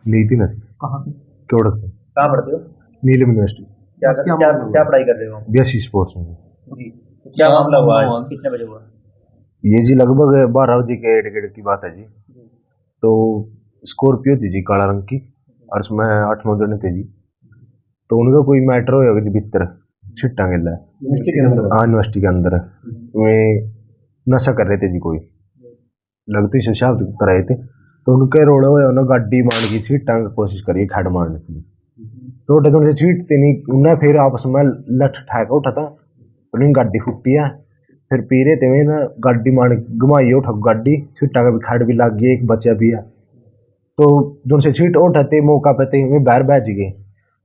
नीति नसी कहाँ से? क्योड़क से। कहाँ पढ़ते हो? नीलम यूनिवर्सिटी। क्या पढ़ाई कर रहे हो? बीएससी स्पोर्ट्स में जी। क्या मामला हुआ आज? कितने बजे हुआ ये जी? लगभग 12 बजे के डेढ़ की बात है जी। तो स्कॉर्पियो थी जी काला रंग की, और उसमें 8-9 जने थे जी। तो उनका कोई मैटर होगा जी भीतर छिट्टा गिला है यूनिवर्सिटी के अंदर वे नशा कर रहे थे जी, कोई लगती से शब्द कर रहे थे। तो उनके रोड़े हुए उन्होंने गाड़ी मारने की छीटा की कोशिश करी, खड़ मारने की। तो उन्हें छीटते नहीं, उन्हें फिर आपस में लठ ठहका उठा था, उन्हें गाड़ी फुटी है। फिर पी रहे थे ना, गाड़ी मार घुमाई उठा गाड़ी, छीटा का भी खड़ भी लग गई, एक बच्चा भी है। तो जो से छीट उठाते मौका पे वे बाहर बच गए।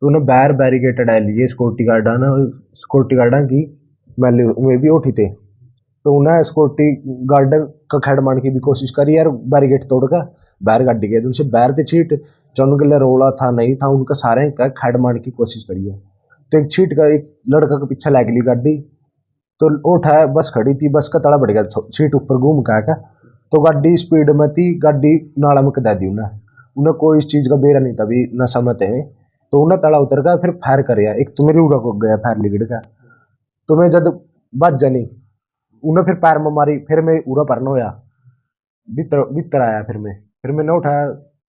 तो उन्हें बाहर बैरिकेड डाल लिए सिक्योरिटी गार्ड ना, सिक्योरिटी गार्डा की मैले वे भी उठी थे। तो उन्हें सिक्योरिटी गार्ड का खैड मारने की भी कोशिश करी यार, बैरिकेड तोड़कर बाहर गाड़ी गए। उनसे बाहर थे छीट जो उनके लिए रोला था नहीं था, उनका सारे का खैड मारने की कोशिश करी है। तो एक छीट का एक लड़का के पीछे लग ली गाड़ी, तो उठा बस खड़ी थी, बस का तड़ा बढ़ गया छीट ऊपर घूम का। तो गाड़ी स्पीड में थी, गाड़ी नाला में कदा दी उन्हें कोई इस चीज का बेरा नहीं था, भी नशा मत है। तो उन्हें तड़ा उतर गया, फिर फायर कर एक तो मेरी उड़ा को गया फायर लिगड़ का। तो मैं जब बच जानी उन्हें फिर पैर में मारी, फिर मैं उड़ा परना होया भीतर भीतर आया। फिर मैंने उठाया,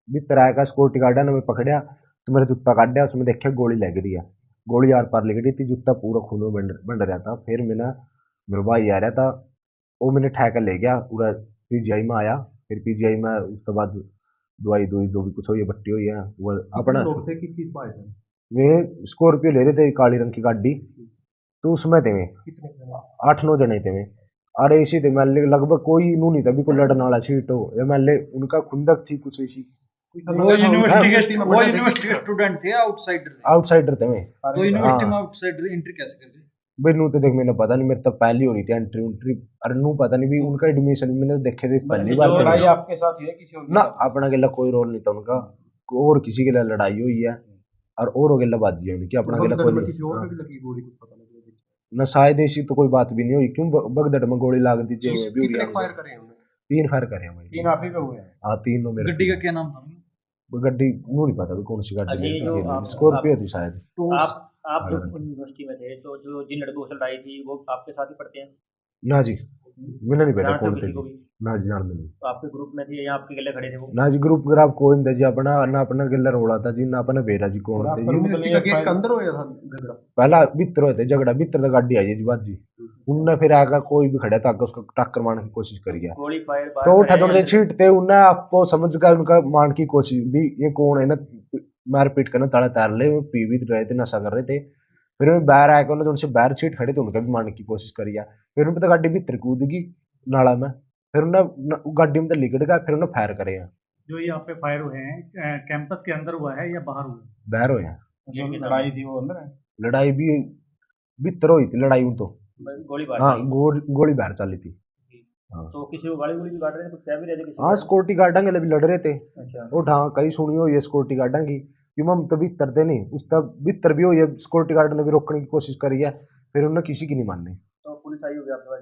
भीतर आया का सिक्योरिटी गार्ड ने मैं पकड़िया। तो मेरा जूता काटा, उसमें देखा गोली लग रही है, गोली आर पार लग रही थी, जूता पूरा खून में बंड रहा था। फिर मैंने मेरा भाई आ रहा था, वो मैंने ठहका ले गया पूरा, पीजीआई में आया। फिर पीजीआई में उसके बाद दवाई जो भी कुछ हुई है बट्टी हुई है वो अपना। किस चीज पाए थे? वे स्कॉर्पियो ले रहे थे, काली रंग की गाड़ी। तो उसमें थे वे 8-9 जने थे वे। अरे इसी थे मैले, लगभग कोई नू नहीं था भी कोई लड़ने वाला सीट हो या मैले, उनका खुंदक थी कुछ ऐसी। वो यूनिवर्सिटी के स्टूडेंट थे, आउटसाइडर थे वे। तो यूनिवर्सिटी में आउटसाइडर एंट्री कैसे कर दी? भाई नू तो देख मैंने पता नहीं, मेरे तो पहली हो रही थी एंट्री उंट्री। अरे नू पता नहीं भी उनका एडमिशन मैंने देखे थे पहली बार। लड़ाई आपके साथ हुई है किसी और ना अपना गेला कोई रोल नहीं था उनका, और किसी के लिए लड़ाई हुई है और गेला बाजी है उनकी, अपना गेला कोई नहीं। न शायद ऐसी तो कोई बात भी नहीं हुई, क्यों बगदड़ में गोली लाग दी जेब में भी हुई है। 3 फायर करे हैं। 3 आप ही पे हुए हैं? हाँ 3 नो मेरे। गड्डी का क्या नाम था? गड्डी वो नहीं पता भी कौन सी गाड़ी अच्छा, है, स्कॉर्पियो थी शायद। आप जब यूनिवर्सिटी में थे तो जो जिन लड़कों से लड़ाई थी वो आपके साथ ही पढ़ते हैं? ना जी, मैंने नहीं पता कौन थे किसी को भी? ना जी, जान नहीं। तो आपके ग्रुप में थे या आपके गले खड़े थे वो? ना जी, ग्रुप ग्राफ कोई नहीं था जी, अपना ना अपना गला रोड़ा था जी, ना अपना बेरा जी कौन थे जी। यूनिवर्सिटी का गेट के अंदर होया था झगड़ा? पहला भीतर होते झगड़ा, भीतर तो गाड़ी आई जी बाजी। उनने फिर आगे कोई भी खड़ा था उसको टक्कर मारने की कोशिश करी है। गोली फायर तो उठा थोड़े छीटते उन्हें आपको समझ गया उनका मान की कोशिश भी, ये कौन है ना, मार पीट करना तड़ा तार ले, पी भी रहे थे, नशा कर रहे थे। फिर बाहर आके उन्होंने उनसे बाहर सीट खड़े थे, उनका भी मारने की कोशिश करी है। फिर उन्हें पता गाड़ी भीतर कूद गई नाला में, फिर उन्हें गाड़ी में लिकड़ गया, फिर उन्हें फायर करे हैं। जो यहाँ पे फायर हुए हैं कैंपस के अंदर हुआ है या बाहर हुआ है? बाहर हुए हैं। जो लड़ाई थी वो अंदर है? लड़ाई भी भीतर हुई थी लड़ाई तो। गोली बार हाँ गोली बाहर चली थी। हाँ। तो किसी को गाड़ी भी काट रहे थे, कुछ क्या भी रहे थे किसी? हाँ सिक्योरिटी गार्डा के लिए भी लड़ रहे थे। अच्छा। वो हाँ कई सुनी हो ये सिक्योरिटी गार्डा की, क्यों हम तो भीतर थे नहीं, उसका भीतर भी हो ये सिक्योरिटी गार्ड ने भी रोकने की कोशिश करी है, फिर उन्होंने किसी की नहीं माननी। तो पुलिस आई होगी आपके पास?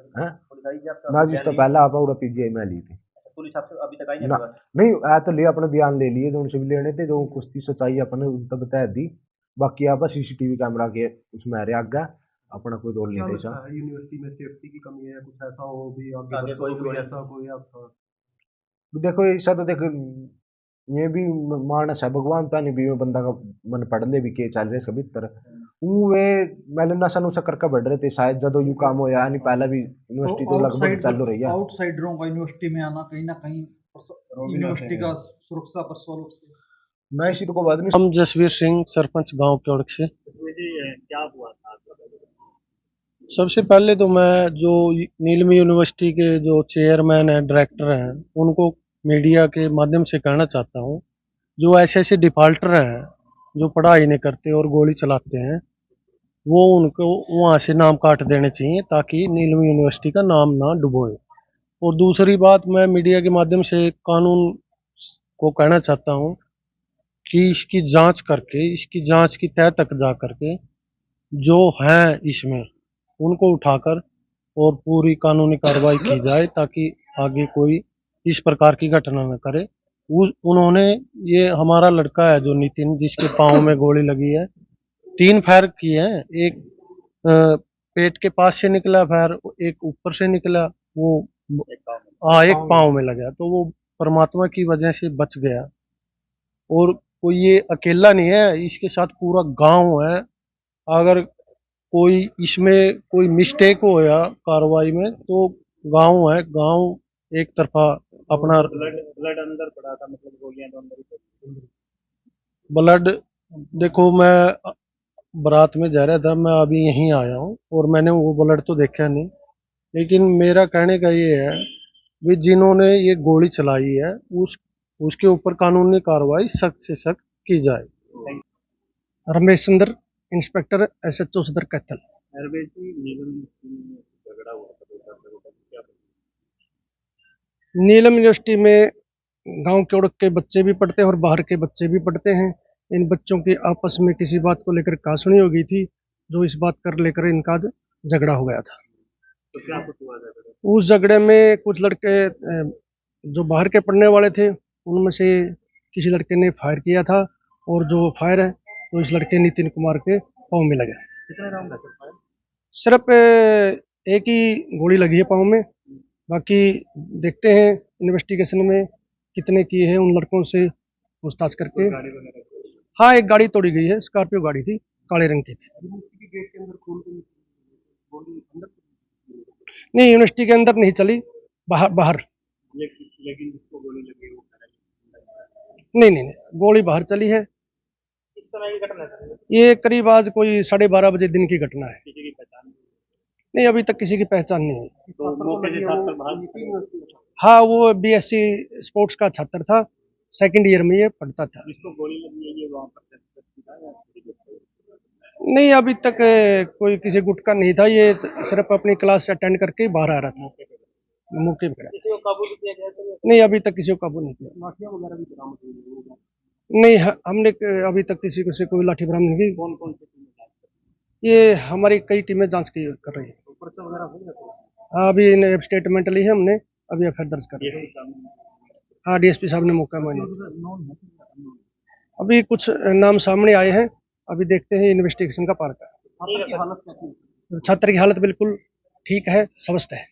पुलिस आई थी आपका? ना जिसका पहला आप पूरा पीजीआई में ली थी। पुलिस आपसे अभी तक आई नहीं? नहीं आ तो लिया, अपने बयान ले लिए, जो उनसे भी लेने थे, जो कुछ सच्चाई अपने उनका बता दी। बाकी आप सीसीटीवी कैमरा के उसमें आ रहे आगे, अपना कोई रोल नहीं था। यूनिवर्सिटी में सेफ्टी की कमी है, कुछ ऐसा हो भी आगे कोई ऐसा कोई आपका? देखो ऐसा तो देखो ये भी मानस है, भगवान तो नहीं भी बंदा का मन पढ़ ले भी के चल रहे सब भीतर वे मैंने नशा नुशा करके बढ़ रहे थे शायद, जब यू काम होया नहीं पहला भी यूनिवर्सिटी तो लगभग चालू रही है। आउटसाइडरों का यूनिवर्सिटी में आना कहीं ना कहीं यूनिवर्सिटी का सुरक्षा पर सवाल उठते हैं। मैं इसी को बात नहीं। हम जसवीर सिंह, सरपंच गांव क्योड़क से। क्या हुआ था? सबसे पहले तो मैं जो नीलम यूनिवर्सिटी के जो चेयरमैन है, डायरेक्टर हैं, उनको मीडिया के माध्यम से कहना चाहता हूं, जो ऐसे डिफाल्टर हैं जो पढ़ाई नहीं करते और गोली चलाते हैं, वो उनको वहां से नाम काट देने चाहिए ताकि नीलम यूनिवर्सिटी का नाम ना डुबोए। और दूसरी बात, मैं मीडिया के माध्यम से कानून को कहना चाहता हूं कि इसकी जांच करके, इसकी जांच की तह तक जा करके जो हैं इसमें उनको उठाकर और पूरी कानूनी कार्रवाई की जाए ताकि आगे कोई इस प्रकार की घटना न करे। उन्होंने, ये हमारा लड़का है जो नितिन, जिसके पाँव में गोली लगी है, 3 फायर किए हैं। एक पेट के पास से निकला फायर, एक ऊपर से निकला, वो हाँ एक पाँव में लगा, तो वो परमात्मा की वजह से बच गया। और कोई ये अकेला नहीं है, इसके साथ पूरा गांव है। अगर कोई इसमें कोई मिस्टेक हो या कार्रवाई में, तो गांव है, गांव एक तरफा अपना ब्लड अंदर पड़ा था, मतलब गोलियां तो अंदर ही पड़ी। ब्लड, देखो मैं बारात में जा रहा था, मैं अभी यहीं आया हूँ और मैंने वो ब्लड तो देखा नहीं, लेकिन मेरा कहने का ये है भी जिन्होंने ये गोली चलाई है उसके ऊपर कानूनी कार्रवाई सख्त से सख्त की जाए। रमेश चंद्र, इंस्पेक्टर SHO सदर कैथल। नीलम यूनिवर्सिटी में गांव के उड़क के बच्चे भी पढ़ते हैं और बाहर के बच्चे भी पढ़ते हैं। इन बच्चों की आपस में किसी बात को लेकर कहासुनी हो गई थी, जो इस बात कर लेकर इनका झगड़ा हो गया था। तो क्या कुछ हुआ था? उस झगड़े में कुछ लड़के जो बाहर के पढ़ने वाले थे, उनमें से किसी लड़के ने फायर किया था, और जो फायर है तो इस लड़के नितिन कुमार के पाँव में लगा। कितने राउंड है सर फायर? सिर्फ एक ही गोली लगी है पाँव में, बाकी देखते हैं इन्वेस्टिगेशन में कितने किए हैं, उन लड़कों से पूछताछ करके। गाड़ी वगैरह हाँ, एक गाड़ी तोड़ी गई है, स्कॉर्पियो गाड़ी थी, काले रंग की थी। गेट के अंदर खोल के गोली अंदर, नहीं, यूनिवर्सिटी के अंदर नहीं चली, बाहर बाहर। लेकिन जिसको गोली लगी वो नहीं नहीं नहीं, गोली बाहर चली है। इस समय की घटना है, ये करीब आज कोई 12:30 बजे दिन की घटना है। किसी की पहचान नहीं, अभी तक किसी की पहचान नहीं है। तो मौके से छात्र बाहर, हाँ, वो BSc स्पोर्ट्स का छात्र था, 2nd ईयर में ये पढ़ता था। जिसको गोली लगी है ये वहाँ पर था या नहीं, अभी तक कोई किसी गुट का नहीं था, ये सिर्फ अपनी क्लास अटेंड करके बाहर आ रहा था, मौके पे। किसी को काबू भी किया गया था? नहीं, अभी तक किसी को काबू नहीं किया। लाठियां वगैरह भी बरामद हुई? नहीं, हमने अभी तक किसी को से कोई लाठी बरामद नहीं की। कौन कौन से टीम में जांच ये हमारी कई टीमें जांच कर रही है। पर्चा वगैरह हो गया था? हाँ, अभी इन्हें स्टेटमेंट ली है हमने, अभी FIR दर्ज कर रहे हैं। हाँ, DSP साहब ने मौका मांगा। अभी कुछ नाम सामने आए हैं, अभी देखते हैं इन्वेस्टिगेशन का पार्ट है। हालत कैसी है? छात्र की हालत बिल्कुल ठीक है, स्वस्थ है।